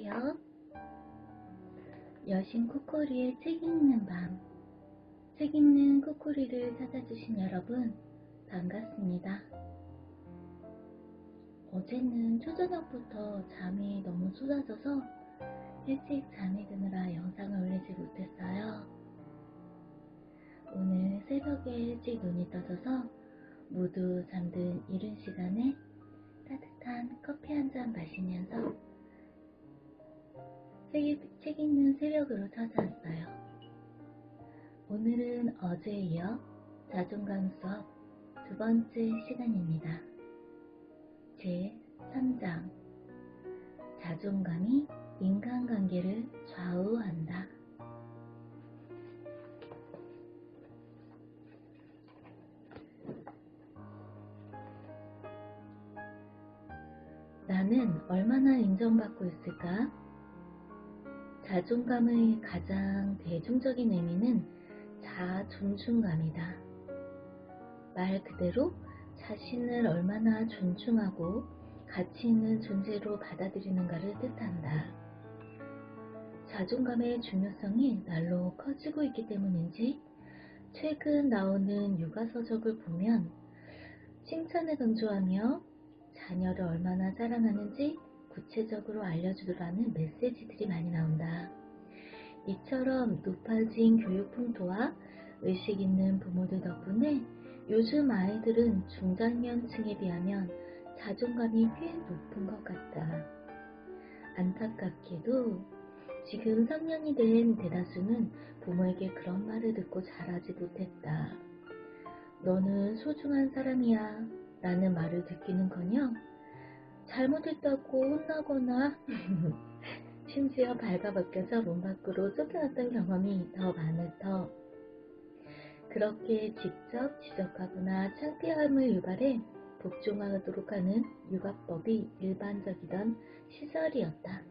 안녕하세요. 여신 코코리의 책 읽는 밤, 책 읽는 코코리를 찾아주신 여러분 반갑습니다. 어제는 초저녁부터 잠이 너무 쏟아져서 일찍 잠이 드느라 영상을 올리지 못했어요. 오늘 새벽에 일찍 눈이 떠져서 모두 잠든 이른 시간에 따뜻한 커피 한 잔 마시면서 책 읽는 새벽으로 찾아왔어요. 오늘은 어제에 이어 자존감 수업 두 번째 시간입니다. 제 3장 자존감이 인간관계를 좌우한다. 나는 얼마나 인정받고 있을까? 자존감의 가장 대중적인 의미는 자존중감이다. 말 그대로 자신을 얼마나 존중하고 가치 있는 존재로 받아들이는가를 뜻한다. 자존감의 중요성이 날로 커지고 있기 때문인지 최근 나오는 육아서적을 보면 칭찬을 강조하며 자녀를 얼마나 사랑하는지 구체적으로 알려주라는 메시지들이 많이 나온다. 이처럼 높아진 교육 풍토와 의식 있는 부모들 덕분에 요즘 아이들은 중장년층에 비하면 자존감이 꽤 높은 것 같다. 안타깝게도 지금 3년이 된 대다수는 부모에게 그런 말을 듣고 자라지 못했다. 너는 소중한 사람이야 라는 말을 듣기는커녕 잘못했다고 혼나거나 심지어 밟아벗겨져 문 밖으로 쫓겨났던 경험이 더 많을 터 그렇게 직접 지적하거나 창피함을 유발해 복종하도록 하는 육아법이 일반적이던 시절이었다.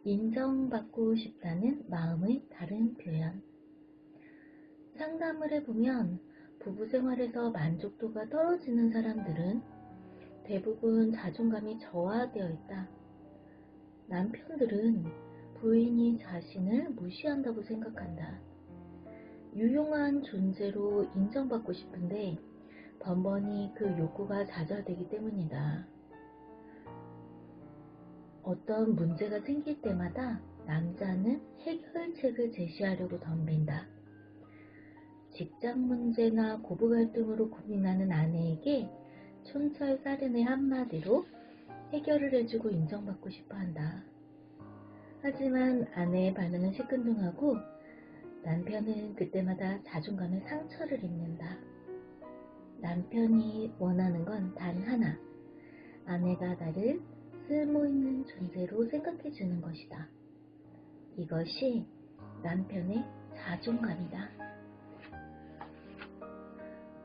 인정받고 싶다는 마음의 다른 표현. 상담을 해보면 부부 생활에서 만족도가 떨어지는 사람들은 대부분 자존감이 저하되어 있다. 남편들은 부인이 자신을 무시한다고 생각한다. 유용한 존재로 인정받고 싶은데 번번이 그 욕구가 좌절되기 때문이다. 어떤 문제가 생길 때마다 남자는 해결책을 제시하려고 덤빈다. 직장 문제나 고부 갈등으로 고민하는 아내에게 촌철살인의 한마디로 해결을 해주고 인정받고 싶어한다. 하지만 아내의 반응은 시큰둥하고 남편은 그때마다 자존감에 상처를 입는다. 남편이 원하는 건 단 하나, 아내가 나를 쓸모있는 존재로 생각해주는 것이다. 이것이 남편의 자존감이다.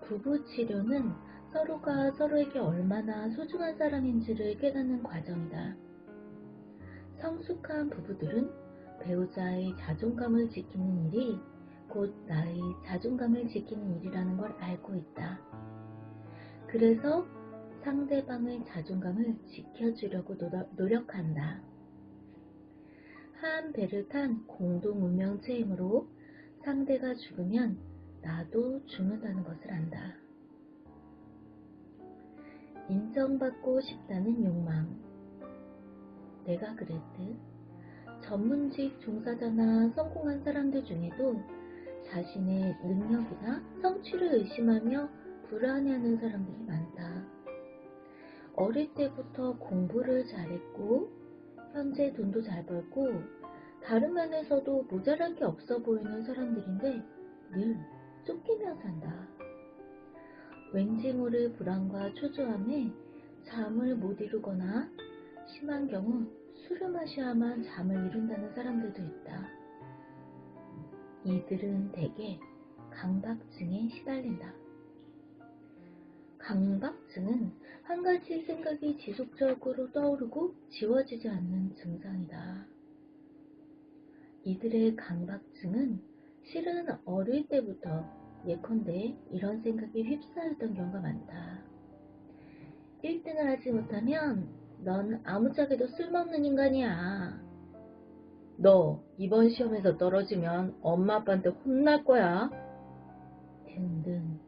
부부 치료는 서로가 서로에게 얼마나 소중한 사람인지를 깨닫는 과정이다. 성숙한 부부들은 배우자의 자존감을 지키는 일이 곧 나의 자존감을 지키는 일이라는 걸 알고 있다. 그래서 상대방의 자존감을 지켜주려고 노력한다. 한 배를 탄 공동 운명체이므로 상대가 죽으면 나도 죽는다는 것을 안다. 인정받고 싶다는 욕망. 내가 그랬듯 전문직 종사자나 성공한 사람들 중에도 자신의 능력이나 성취를 의심하며 불안해하는 사람들이 많다. 어릴 때부터 공부를 잘했고 현재 돈도 잘 벌고 다른 면에서도 모자랄 게 없어 보이는 사람들인데 늘 쫓기며 산다. 왠지 모를 불안과 초조함에 잠을 못 이루거나 심한 경우 술을 마셔야만 잠을 이룬다는 사람들도 있다. 이들은 대개 강박증에 시달린다. 강박증은 한 가지 생각이 지속적으로 떠오르고 지워지지 않는 증상이다. 이들의 강박증은 실은 어릴 때부터 예컨대 이런 생각에 휩싸였던 경우가 많다. 1등을 하지 못하면 넌 아무짝에도 쓸모없는 인간이야. 너 이번 시험에서 떨어지면 엄마 아빠한테 혼날 거야. 등등.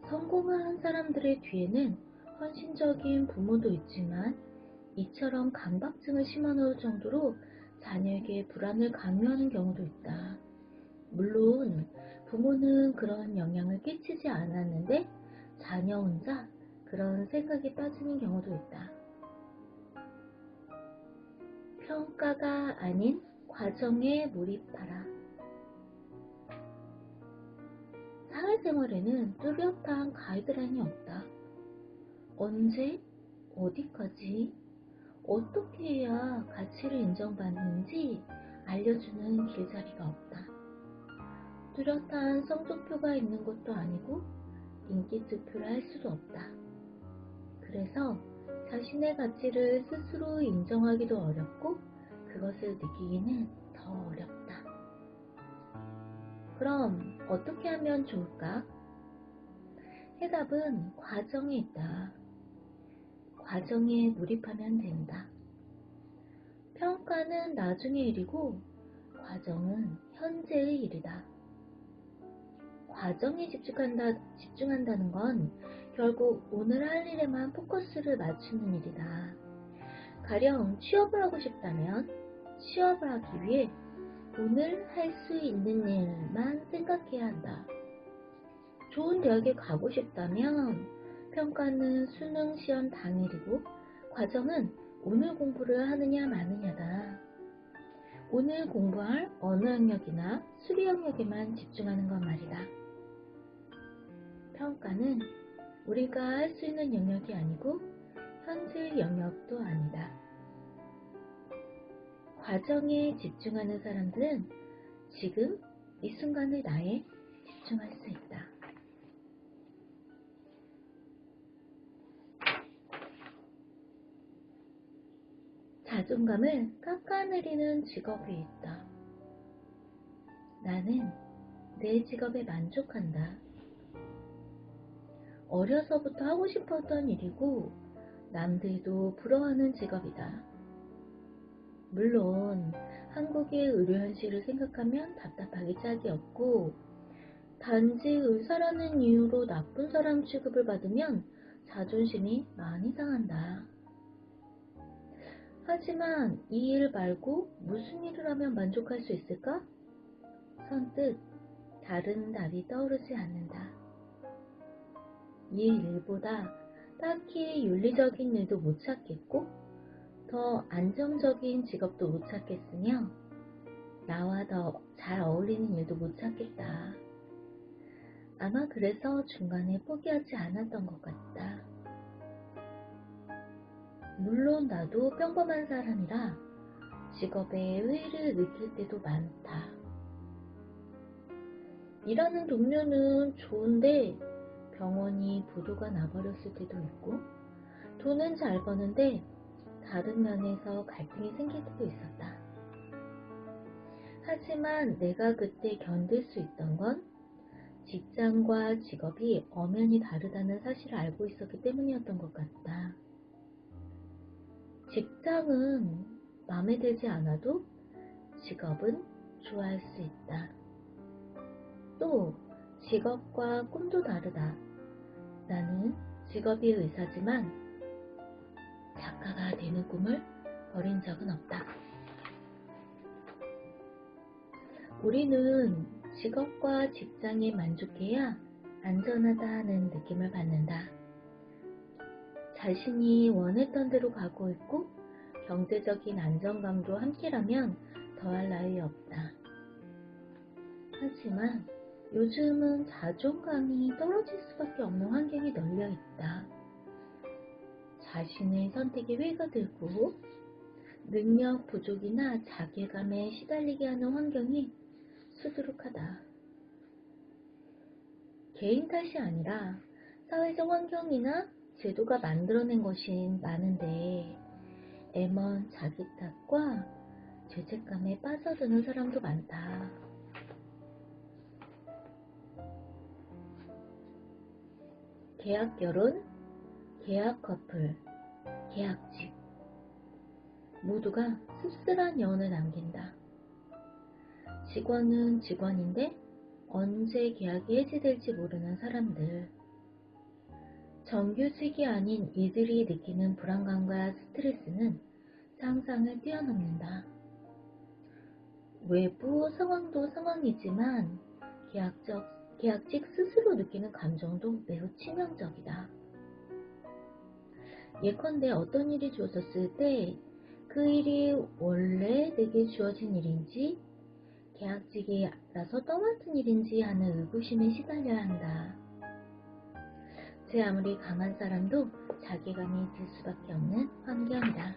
성공한 사람들의 뒤에는 헌신적인 부모도 있지만 이처럼 강박증을 심어놓을 정도로 자녀에게 불안을 강요하는 경우도 있다. 물론 부모는 그런 영향을 끼치지 않았는데 자녀 혼자 그런 생각에 빠지는 경우도 있다. 평가가 아닌 과정에 몰입하라. 사회생활에는 뚜렷한 가이드라인이 없다. 언제, 어디까지, 어떻게 해야 가치를 인정받는지 알려주는 길잡이가 없다. 뚜렷한 성적표가 있는 것도 아니고 인기투표를 할 수도 없다. 그래서 자신의 가치를 스스로 인정하기도 어렵고 그것을 느끼기는 더 어렵다. 그럼 어떻게 하면 좋을까? 해답은 과정에 있다. 과정에 몰입하면 된다. 평가는 나중의 일이고 과정은 현재의 일이다. 과정에 집중한다는 건 결국 오늘 할 일에만 포커스를 맞추는 일이다. 가령 취업을 하고 싶다면 취업을 하기 위해 오늘 할 수 있는 일만 생각해야 한다. 좋은 대학에 가고 싶다면 평가는 수능 시험 당일이고 과정은 오늘 공부를 하느냐 마느냐다. 오늘 공부할 언어 영역이나 수리 영역에만 집중하는 것 말이다. 평가는 우리가 할 수 있는 영역이 아니고 현재 영역도 아니다. 과정에 집중하는 사람들은 지금 이 순간의 나에 집중할 수 있다. 자존감을 깎아내리는 직업이 있다. 나는 내 직업에 만족한다. 어려서부터 하고 싶었던 일이고 남들도 부러워하는 직업이다. 물론 한국의 의료 현실을 생각하면 답답하기 짝이 없고 단지 의사라는 이유로 나쁜 사람 취급을 받으면 자존심이 많이 상한다. 하지만 이 일 말고 무슨 일을 하면 만족할 수 있을까? 선뜻 다른 답이 떠오르지 않는다. 이 일보다 딱히 윤리적인 일도 못 찾겠고 더 안정적인 직업도 못 찾겠으며 나와 더 잘 어울리는 일도 못 찾겠다. 아마 그래서 중간에 포기하지 않았던 것 같다. 물론 나도 평범한 사람이라 직업에 회의를 느낄 때도 많다. 일하는 동료는 좋은데 병원이 부도가 나버렸을 때도 있고 돈은 잘 버는데 다른 면에서 갈등이 생길 때도 있었다. 하지만 내가 그때 견딜 수 있던 건 직장과 직업이 엄연히 다르다는 사실을 알고 있었기 때문이었던 것 같다. 직장은 마음에 들지 않아도 직업은 좋아할 수 있다. 또 직업과 꿈도 다르다. 나는 직업이 의사지만 작가가 되는 꿈을 버린 적은 없다. 우리는 직업과 직장에 만족해야 안전하다는 느낌을 받는다. 자신이 원했던 대로 가고 있고 경제적인 안정감도 함께라면 더할 나위 없다. 하지만 요즘은 자존감이 떨어질 수밖에 없는 환경이 널려 있다. 자신의 선택에 회의가 들고 능력 부족이나 자괴감에 시달리게 하는 환경이 수두룩하다. 개인 탓이 아니라 사회적 환경이나 제도가 만들어낸 것이 많은데 애먼 자기 탓과 죄책감에 빠져드는 사람도 많다. 계약 결혼, 계약 커플, 계약직. 모두가 씁쓸한 여운을 남긴다. 직원은 직원인데 언제 계약이 해지될지 모르는 사람들. 정규직이 아닌 이들이 느끼는 불안감과 스트레스는 상상을 뛰어넘는다. 외부 상황도 상황이지만 계약직 스스로 느끼는 감정도 매우 치명적이다. 예컨대 어떤 일이 주어졌을 때 그 일이 원래 내게 주어진 일인지 계약직이라서 떠맡은 일인지 하는 의구심에 시달려야 한다. 제 아무리 강한 사람도 자괴감이 들 수밖에 없는 환경이다.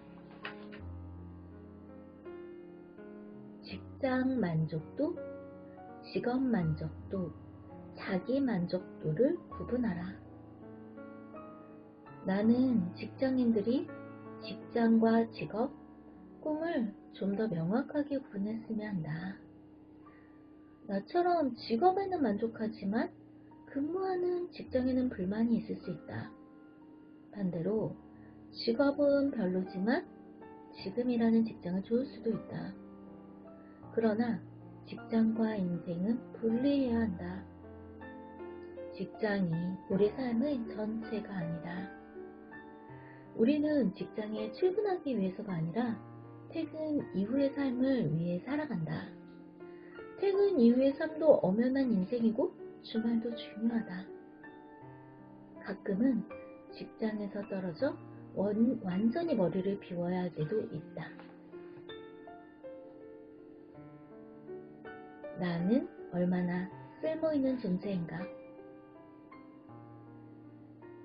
직장 만족도, 직업 만족도, 자기 만족도를 구분하라. 나는 직장인들이 직장과 직업, 꿈을 좀 더 명확하게 구분했으면 한다. 나처럼 직업에는 만족하지만 근무하는 직장에는 불만이 있을 수 있다. 반대로 직업은 별로지만 지금이라는 직장은 좋을 수도 있다. 그러나 직장과 인생은 분리해야 한다. 직장이 우리 삶의 전체가 아니다. 우리는 직장에 출근하기 위해서가 아니라 퇴근 이후의 삶을 위해 살아간다. 퇴근 이후의 삶도 엄연한 인생이고 주말도 중요하다. 가끔은 직장에서 떨어져 완전히 머리를 비워야 할 때도 있다. 나는 얼마나 쓸모있는 존재인가?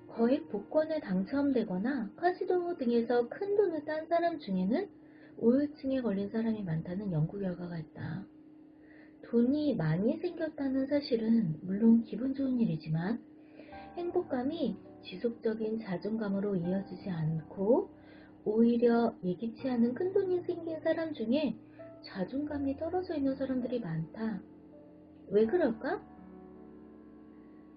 거액 복권에 당첨되거나 카지노 등에서 큰 돈을 딴 사람 중에는 우울증에 걸린 사람이 많다는 연구 결과가 있다. 돈이 많이 생겼다는 사실은 물론 기분 좋은 일이지만 행복감이 지속적인 자존감으로 이어지지 않고 오히려 예기치 않은 큰돈이 생긴 사람 중에 자존감이 떨어져 있는 사람들이 많다. 왜 그럴까?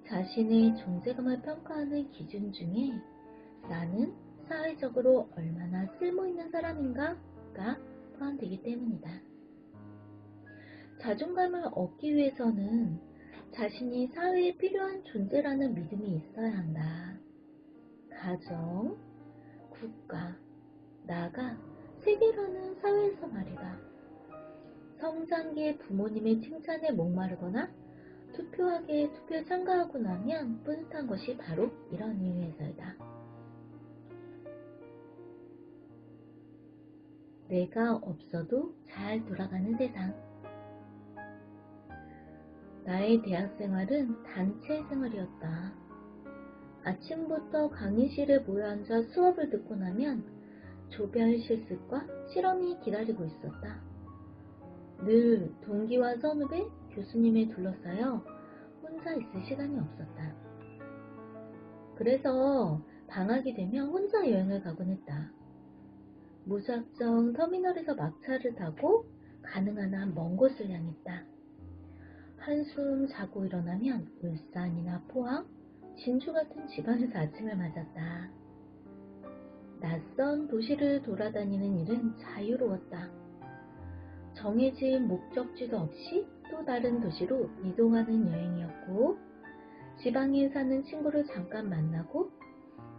자신의 존재감을 평가하는 기준 중에 나는 사회적으로 얼마나 쓸모있는 사람인가가 포함되기 때문이다. 자존감을 얻기 위해서는 자신이 사회에 필요한 존재라는 믿음이 있어야 한다. 가정, 국가, 나아가 세계라는 사회에서 말이다. 성장기의 부모님의 칭찬에 목마르거나 투표에 참가하고 나면 뿌듯한 것이 바로 이런 이유에서이다. 내가 없어도 잘 돌아가는 세상. 나의 대학 생활은 단체 생활이었다. 아침부터 강의실에 모여 앉아 수업을 듣고 나면 조별 실습과 실험이 기다리고 있었다. 늘 동기와 선후배, 교수님에 둘러싸여 혼자 있을 시간이 없었다. 그래서 방학이 되면 혼자 여행을 가곤 했다. 무작정 터미널에서 막차를 타고 가능한 한 먼 곳을 향했다. 한숨 자고 일어나면 울산이나 포항, 진주 같은 지방에서 아침을 맞았다. 낯선 도시를 돌아다니는 일은 자유로웠다. 정해진 목적지도 없이 또 다른 도시로 이동하는 여행이었고, 지방에 사는 친구를 잠깐 만나고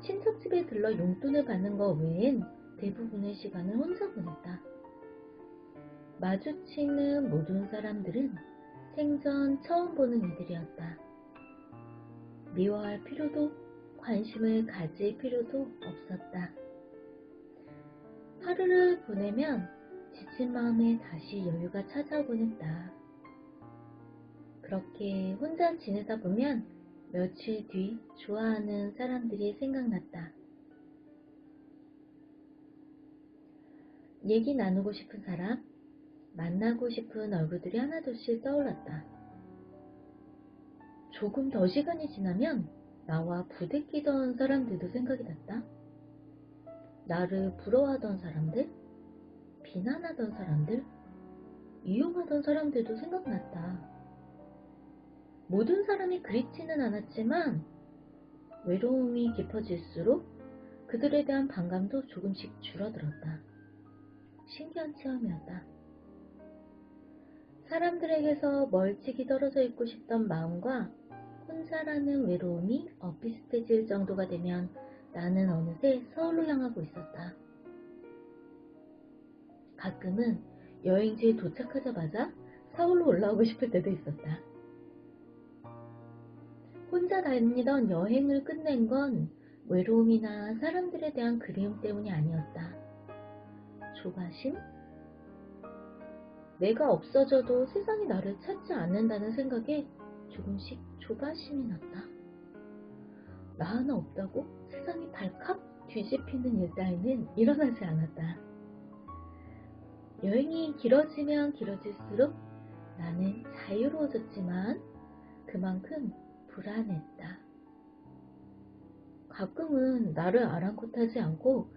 친척집에 들러 용돈을 받는 것 외엔 대부분의 시간을 혼자 보냈다. 마주치는 모든 사람들은 생전 처음 보는 이들이었다. 미워할 필요도 관심을 가질 필요도 없었다. 하루를 보내면 지친 마음에 다시 여유가 찾아오곤 했다. 그렇게 혼자 지내다 보면 며칠 뒤 좋아하는 사람들이 생각났다. 얘기 나누고 싶은 사람, 만나고 싶은 얼굴들이 하나둘씩 떠올랐다. 조금 더 시간이 지나면 나와 부대끼던 사람들도 생각이 났다. 나를 부러워하던 사람들, 비난하던 사람들, 이용하던 사람들도 생각났다. 모든 사람이 그립지는 않았지만 외로움이 깊어질수록 그들에 대한 반감도 조금씩 줄어들었다. 신기한 체험이었다. 사람들에게서 멀찍이 떨어져 있고 싶던 마음과 혼자라는 외로움이 엇비슷해질 정도가 되면 나는 어느새 서울로 향하고 있었다. 가끔은 여행지에 도착하자마자 서울로 올라오고 싶을 때도 있었다. 혼자 다니던 여행을 끝낸 건 외로움이나 사람들에 대한 그리움 때문이 아니었다. 조바심? 내가 없어져도 세상이 나를 찾지 않는다는 생각에 조금씩 조바심이 났다. 나 하나 없다고 세상이 발칵 뒤집히는 일 따위는 일어나지 않았다. 여행이 길어지면 길어질수록 나는 자유로워졌지만 그만큼 불안했다. 가끔은 나를 아랑곳하지 않고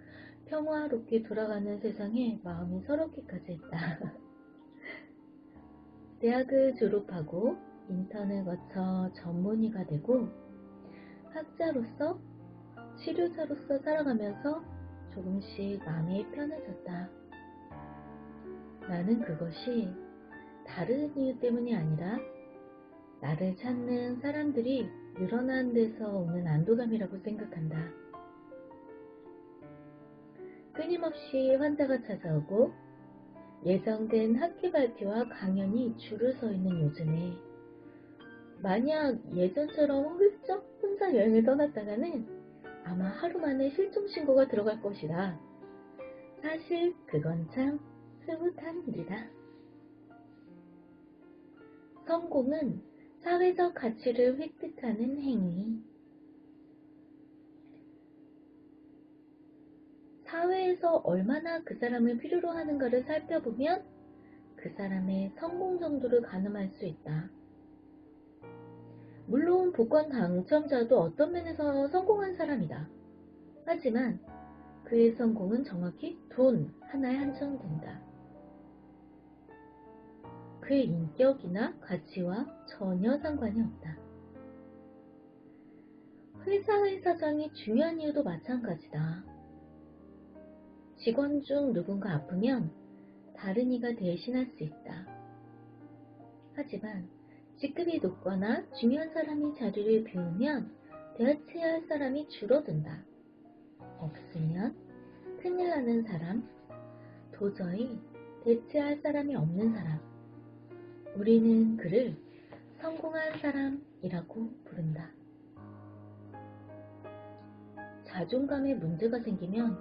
평화롭게 돌아가는 세상에 마음이 서럽기까지 했다. 대학을 졸업하고 인턴을 거쳐 전문의가 되고 학자로서 치료자로서 살아가면서 조금씩 마음이 편해졌다. 나는 그것이 다른 이유 때문이 아니라 나를 찾는 사람들이 늘어난 데서 오는 안도감이라고 생각한다. 끊임없이 환자가 찾아오고 예정된 학회 발표와 강연이 줄을 서 있는 요즘에 만약 예전처럼 훌쩍 혼자 여행을 떠났다가는 아마 하루 만에 실종 신고가 들어갈 것이다. 사실 그건 참 흐뭇한 일이다. 성공은 사회적 가치를 획득하는 행위. 사회에서 얼마나 그 사람을 필요로 하는가를 살펴보면 그 사람의 성공 정도를 가늠할 수 있다. 물론 복권 당첨자도 어떤 면에서 성공한 사람이다. 하지만 그의 성공은 정확히 돈 하나에 한정된다. 그의 인격이나 가치와 전혀 상관이 없다. 회사의 사정이 중요한 이유도 마찬가지다. 직원 중 누군가 아프면 다른 이가 대신할 수 있다. 하지만 직급이 높거나 중요한 사람이 자리를 비우면 대체해야 할 사람이 줄어든다. 없으면 큰일 나는 사람, 도저히 대체할 사람이 없는 사람. 우리는 그를 성공한 사람이라고 부른다. 자존감에 문제가 생기면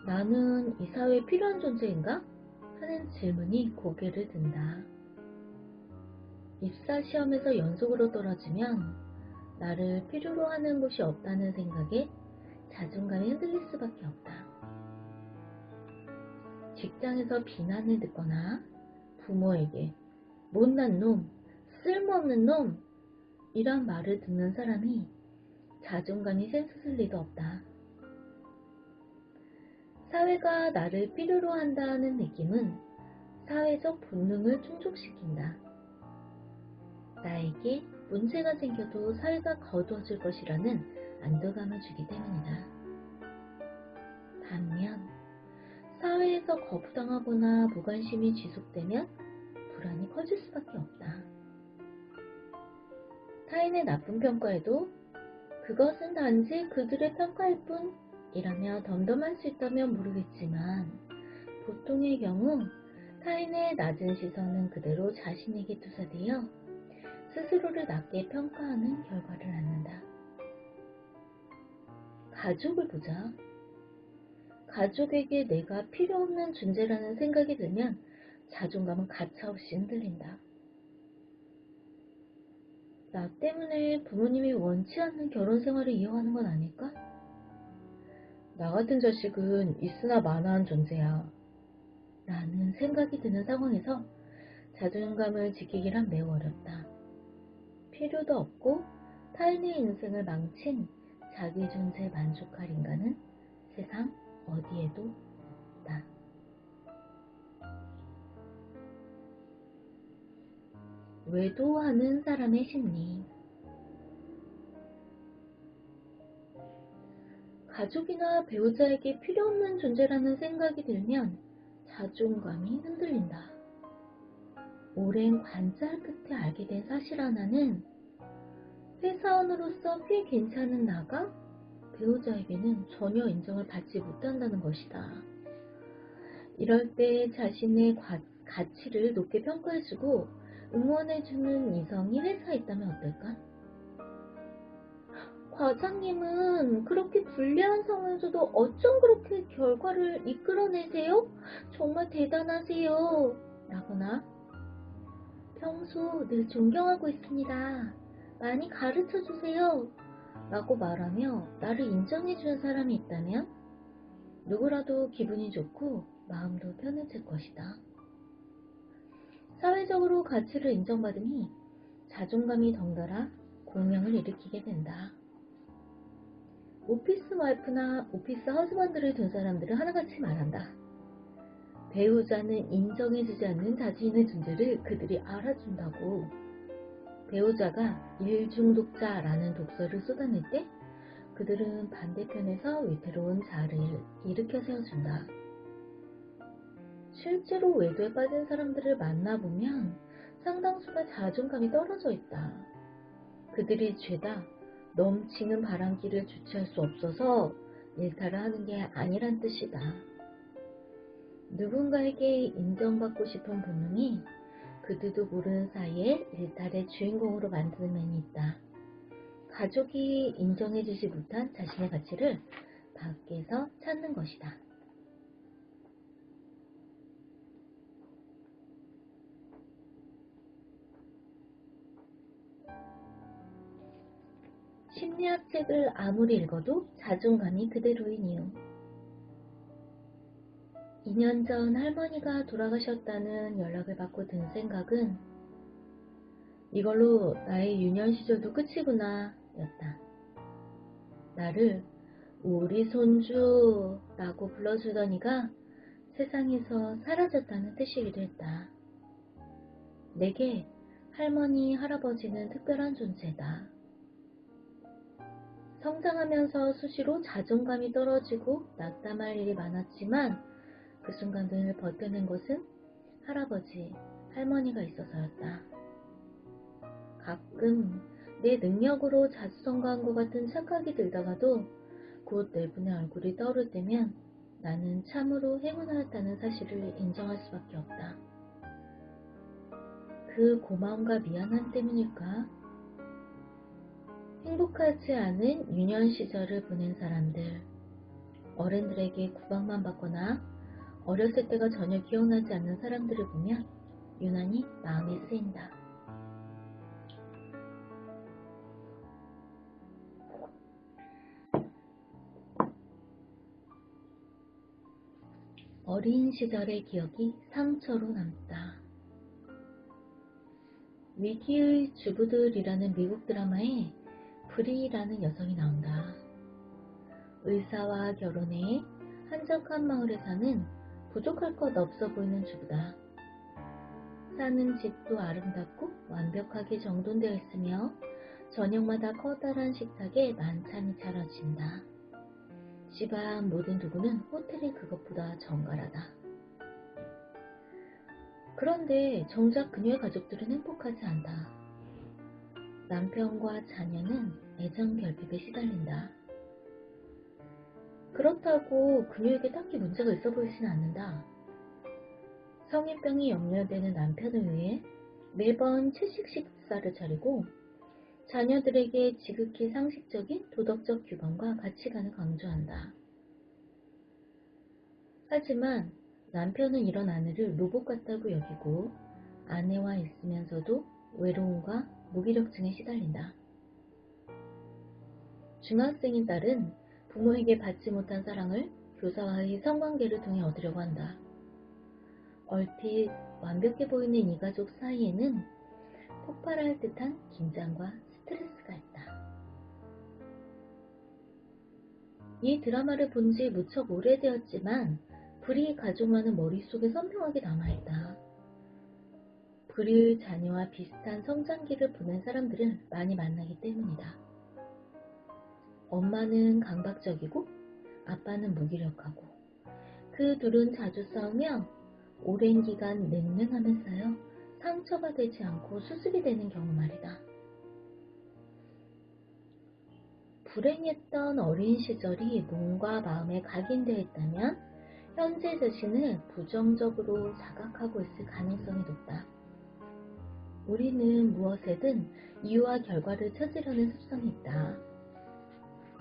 나는 이 사회에 필요한 존재인가? 하는 질문이 고개를 든다. 입사 시험에서 연속으로 떨어지면 나를 필요로 하는 곳이 없다는 생각에 자존감이 흔들릴 수밖에 없다. 직장에서 비난을 듣거나 부모에게 못난 놈, 쓸모없는 놈 이런 말을 듣는 사람이 자존감이 샘솟을 리도 없다. 사회가 나를 필요로 한다는 느낌은 사회적 본능을 충족시킨다. 나에게 문제가 생겨도 사회가 거두어줄 것이라는 안도감을 주기 때문이다. 반면 사회에서 거부당하거나 무관심이 지속되면 불안이 커질 수밖에 없다. 타인의 나쁜 평가에도 그것은 단지 그들의 평가일 뿐 이라며 덤덤할 수 있다면 모르겠지만 보통의 경우 타인의 낮은 시선은 그대로 자신에게 투사되어 스스로를 낮게 평가하는 결과를 낳는다. 가족을 보자. 가족에게 내가 필요 없는 존재라는 생각이 들면 자존감은 가차없이 흔들린다. 나 때문에 부모님이 원치 않는 결혼 생활을 이어가는 건 아닐까? 나 같은 자식은 있으나 마나한 존재야. 라는 생각이 드는 상황에서 자존감을 지키기란 매우 어렵다. 필요도 없고 타인의 인생을 망친 자기 존재에 만족할 인간은 세상 어디에도 없다. 외도하는 사람의 심리. 가족이나 배우자에게 필요 없는 존재라는 생각이 들면 자존감이 흔들린다. 오랜 관찰 끝에 알게 된 사실 하나는 회사원으로서 꽤 괜찮은 나가 배우자에게는 전혀 인정을 받지 못한다는 것이다. 이럴 때 자신의 가치를 높게 평가해주고 응원해주는 이성이 회사에 있다면 어떨까? 과장님은 그렇게 불리한 상황에서도 어쩜 그렇게 결과를 이끌어내세요? 정말 대단하세요. 라거나 평소 늘 존경하고 있습니다. 많이 가르쳐주세요. 라고 말하며 나를 인정해주는 사람이 있다면 누구라도 기분이 좋고 마음도 편해질 것이다. 사회적으로 가치를 인정받으니 자존감이 덩달아 공명을 일으키게 된다. 오피스 와이프나 오피스 허즈번드를 둔 사람들은 하나같이 말한다. 배우자는 인정해주지 않는 자신의 존재를 그들이 알아준다고. 배우자가 일중독자라는 독서를 쏟아낼 때 그들은 반대편에서 위태로운 자아를 일으켜 세워준다. 실제로 외도에 빠진 사람들을 만나보면 상당수가 자존감이 떨어져 있다. 그들이 죄다 넘치는 바람길을 주체할 수 없어서 일탈을 하는 게 아니란 뜻이다. 누군가에게 인정받고 싶은 본능이 그들도 모르는 사이에 일탈의 주인공으로 만드는 면이 있다. 가족이 인정해주지 못한 자신의 가치를 밖에서 찾는 것이다. 심리학 책을 아무리 읽어도 자존감이 그대로인 이유. 2년 전 할머니가 돌아가셨다는 연락을 받고 든 생각은 이걸로 나의 유년 시절도 끝이구나 였다. 나를 우리 손주 라고 불러주던 이가 세상에서 사라졌다는 뜻이기도 했다. 내게 할머니, 할아버지는 특별한 존재다. 성장하면서 수시로 자존감이 떨어지고 낙담할 일이 많았지만 그 순간을 버텨낸 것은 할아버지, 할머니가 있어서였다. 가끔 내 능력으로 자수성가한 것 같은 착각이 들다가도 곧 내 분의 얼굴이 떠오를 때면 나는 참으로 행운하였다는 사실을 인정할 수밖에 없다. 그 고마움과 미안함 때문일까? 행복하지 않은 유년 시절을 보낸 사람들, 어른들에게 구박만 받거나 어렸을 때가 전혀 기억나지 않는 사람들을 보면 유난히 마음이 쓰인다. 어린 시절의 기억이 상처로 남다. 위기의 주부들이라는 미국 드라마에 브리라는 여성이 나온다. 의사와 결혼해 한적한 마을에 사는 부족할 것 없어 보이는 주부다. 사는 집도 아름답고 완벽하게 정돈되어 있으며 저녁마다 커다란 식탁에 만찬이 차려진다. 집안 모든 도구는 호텔의 그것보다 정갈하다. 그런데 정작 그녀의 가족들은 행복하지 않다. 남편과 자녀는 애정 결핍에 시달린다. 그렇다고 그녀에게 딱히 문제가 있어 보이진 않는다. 성인병이 염려되는 남편을 위해 매번 채식 식사를 차리고 자녀들에게 지극히 상식적인 도덕적 규범과 가치관을 강조한다. 하지만 남편은 이런 아내를 로봇 같다고 여기고 아내와 있으면서도 외로움과 무기력증에 시달린다. 중학생인 딸은 부모에게 받지 못한 사랑을 교사와의 성관계를 통해 얻으려고 한다. 얼핏 완벽해 보이는 이 가족 사이에는 폭발할 듯한 긴장과 스트레스가 있다. 이 드라마를 본 지 무척 오래되었지만 브리 가족만은 머릿속에 선명하게 남아있다. 브리의 자녀와 비슷한 성장기를 보낸 사람들을 많이 만나기 때문이다. 엄마는 강박적이고 아빠는 무기력하고 그 둘은 자주 싸우며 오랜 기간 냉랭하면서요 상처가 되지 않고 수습이 되는 경우 말이다. 불행했던 어린 시절이 몸과 마음에 각인되어 있다면 현재 자신을 부정적으로 자각하고 있을 가능성이 높다. 우리는 무엇에든 이유와 결과를 찾으려는 습성이 있다.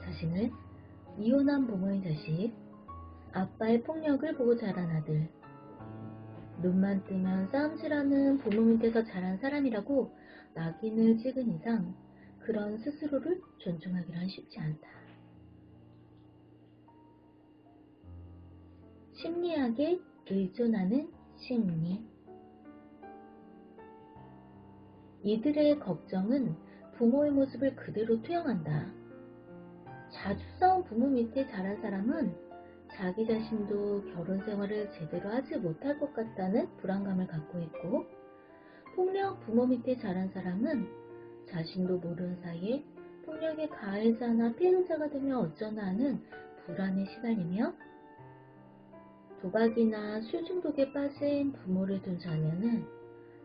자신을 이혼한 부모의 자식, 아빠의 폭력을 보고 자란 아들, 눈만 뜨면 싸움질하는 부모 밑에서 자란 사람이라고 낙인을 찍은 이상 그런 스스로를 존중하기란 쉽지 않다. 심리학에 의존하는 심리. 이들의 걱정은 부모의 모습을 그대로 투영한다. 자주 싸운 부모 밑에 자란 사람은 자기 자신도 결혼 생활을 제대로 하지 못할 것 같다는 불안감을 갖고 있고, 폭력 부모 밑에 자란 사람은 자신도 모르는 사이에 폭력의 가해자나 피해자가 되면 어쩌나 하는 불안에 시달리며, 도박이나 술 중독에 빠진 부모를 둔 자녀는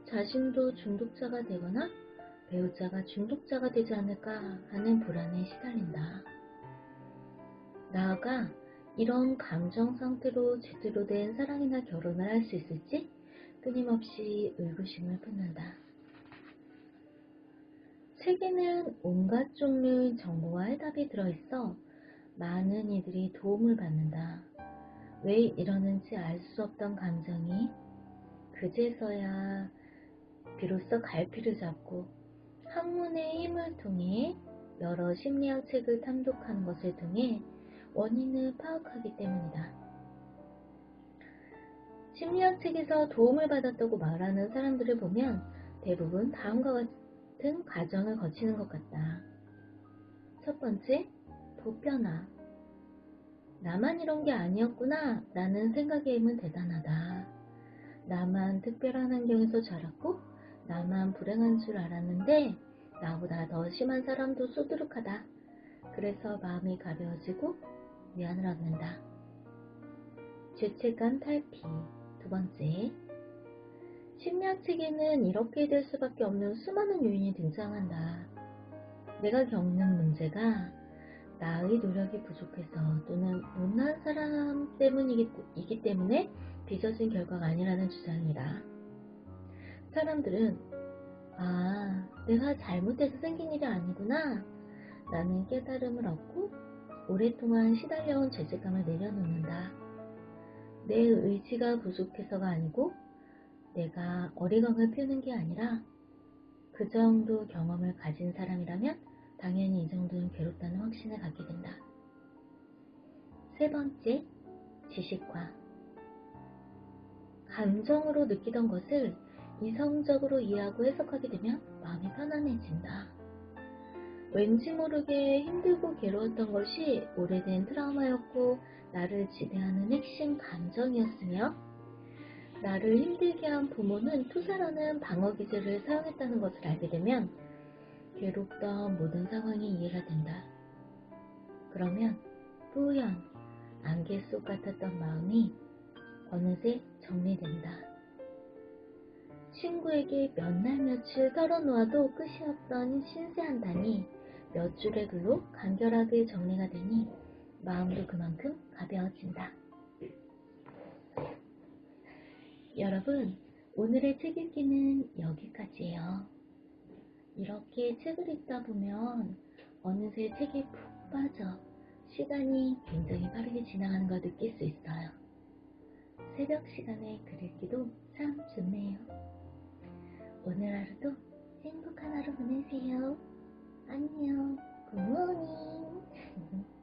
자신도 중독자가 되거나 배우자가 중독자가 되지 않을까 하는 불안에 시달린다. 나아가 이런 감정 상태로 제대로 된 사랑이나 결혼을 할 수 있을지 끊임없이 의구심을 품는다. 책에는 온갖 종류의 정보와 해답이 들어있어 많은 이들이 도움을 받는다. 왜 이러는지 알 수 없던 감정이 그제서야 비로소 갈피를 잡고 학문의 힘을 통해 여러 심리학 책을 탐독하는 것을 통해 원인을 파악하기 때문이다. 심리학 책에서 도움을 받았다고 말하는 사람들을 보면 대부분 다음과 같은 과정을 거치는 것 같다. 첫 번째, 보편화. 나만 이런 게 아니었구나 라는 생각의 힘은 대단하다. 나만 특별한 환경에서 자랐고 나만 불행한 줄 알았는데 나보다 더 심한 사람도 수두룩하다. 그래서 마음이 가벼워지고 위안을 얻는다. 죄책감 탈피. 두 번째, 심리학 책에는 이렇게 될 수밖에 없는 수많은 요인이 등장한다. 내가 겪는 문제가 나의 노력이 부족해서 또는 못난 사람 때문이기 때문에 빚어진 결과가 아니라는 주장이다. 사람들은 내가 잘못해서 생긴 일이 아니구나 라는 깨달음을 얻고 오랫동안 시달려온 죄책감을 내려놓는다. 내 의지가 부족해서가 아니고 내가 어리광을 피우는 게 아니라 그 정도 경험을 가진 사람이라면 당연히 이 정도는 괴롭다는 확신을 갖게 된다. 세 번째, 지식화. 감정으로 느끼던 것을 이성적으로 이해하고 해석하게 되면 마음이 편안해진다. 왠지 모르게 힘들고 괴로웠던 것이 오래된 트라우마였고 나를 지배하는 핵심 감정이었으며, 나를 힘들게 한 부모는 투사라는 방어기제를 사용했다는 것을 알게 되면 괴롭던 모든 상황이 이해가 된다. 그러면 뿌연 안개 속 같았던 마음이 어느새 정리된다. 친구에게 몇 날 며칠 털어놓아도 끝이 없던 신세 한 단이 몇 줄의 글로 간결하게 정리가 되니 마음도 그만큼 가벼워진다. 여러분, 오늘의 책 읽기는 여기까지예요. 이렇게 책을 읽다 보면 어느새 책에 푹 빠져 시간이 굉장히 빠르게 지나가는 걸 느낄 수 있어요. 새벽 시간에 글 읽기도 참 좋네요. 오늘 하루도 행복한 하루 보내세요. 안녕. 굿모닝.